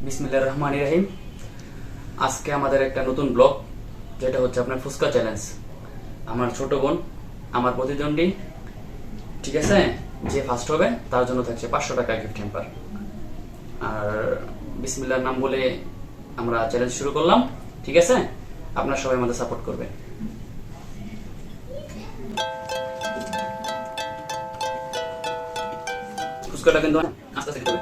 বিসমিল্লাহির রহমানির রহিম। আজকে আমাদের একটা নতুন ব্লগ, যেটা হচ্ছে আপনার ফুচকা চ্যালেঞ্জ। আমার ছোট বোন, আমার প্রতিদ্বন্দ্বী, ঠিক আছে, যে ফার্স্ট হবে তার জন্য থাকছে 500 টাকা গিফট হ্যাম্পার। আর বিসমিল্লাহর নাম বলে আমরা চ্যালেঞ্জ শুরু করলাম, ঠিক আছে? আপনারা সবাই আমাদের সাপোর্ট করবেন। ফুচকাটা কিন্তু আস্তে আস্তে হবে।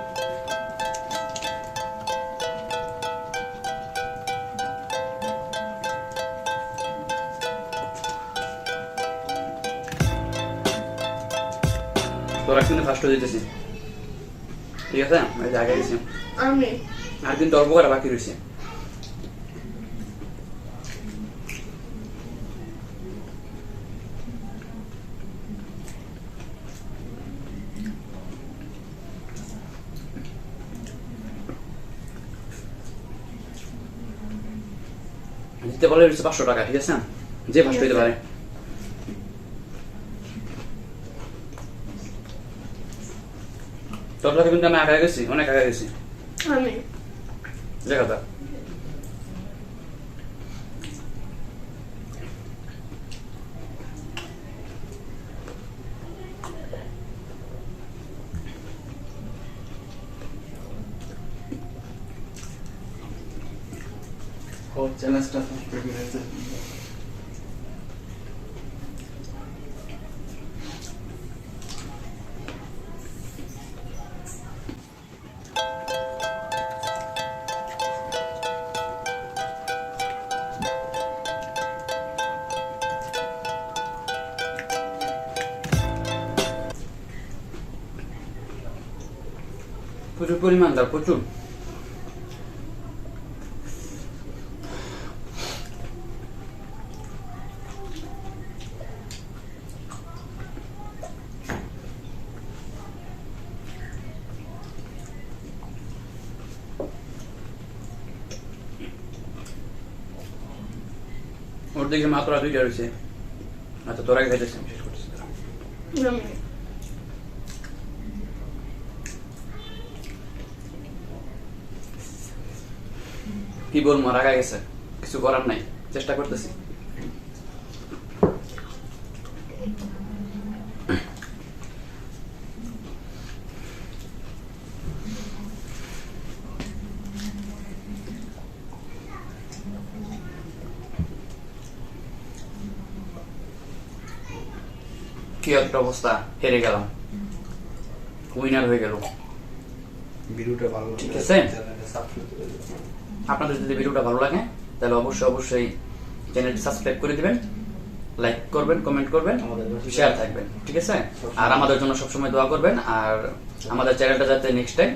তোরা কিন্তু ফার্স্ট হয়ে যেতেছি, ঠিক আছে? জায়গায় গেছি আমি আর কিন্তু অল্প করে বাকি রয়েছে। জিততে পারলে 500 টাকা, ঠিক আছে? যে ফার্স্ট হইতে পারে। তোর সাথে কিন্তু আমি আগে গেছি, অনেক আগে গেছি। আমি দেখা যাক। চ্যালেঞ্জটা ফার্স্ট হয়ে গেছে। প্রচুর পরিমাণ দাও, প্রচুর। ওর দিকে মাত্র 2টা রয়েছে। আচ্ছা, তোর আগে খাইতেছি, আমি শেষ করতেছি। আমি কি বলবো, রাগা গেছে, কিছু করার নাই, চেষ্টা করতেছি। কি একটা অবস্থা, হেরে গেলাম, উইনার হয়ে গেল। ভিডিওটা ভালো ঠিক আছে। চ্যানেলটা সাবস্ক্রাইব করে দিন। আপনাদের যদি ভিডিওটা ভালো লাগে তাহলে অবশ্যই চ্যানেলটি সাবস্ক্রাইব করে দিবেন, লাইক করবেন, কমেন্ট করবেন, শেয়ার থাকবেন, ঠিক আছে? আর আমাদের জন্য সবসময় দোয়া করবেন। আর আমাদের চ্যানেলটা যাতে নেক্সট টাইম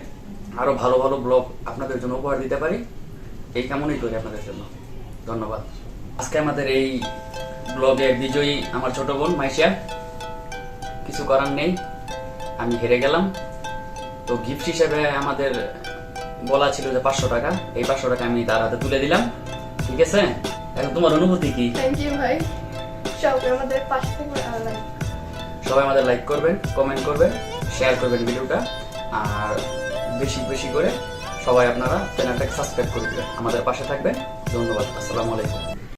আরো ভালো ভালো ব্লগ আপনাদের জন্য উপহার দিতে পারি, এই কামনাই করি আপনাদের জন্য। ধন্যবাদ। আজকে আমাদের এই ব্লগে বিজয়ী আমার ছোট বোন মাইশা। কিছু করার নেই, আমি হেরে গেলাম। তো গিফট হিসেবে আমাদের বলা ছিল যে 500 টাকা, এই 500 টাকা আমি তার হাতে তুলে দিলাম, ঠিক আছে? এখন তোমার অনুভূতি কি? থ্যাংক ইউ ভাই, সবাই আমাদের পাশে থেকে সবাই আমাদের লাইক করবেন, কমেন্ট করবেন, শেয়ার করবেন ভিডিওটা। আর বেশি বেশি করে সবাই আপনারা চ্যানেলটাকে সাবস্ক্রাইব করে দিবেন, আমাদের পাশে থাকবেন। ধন্যবাদ। আসসালামু আলাইকুম।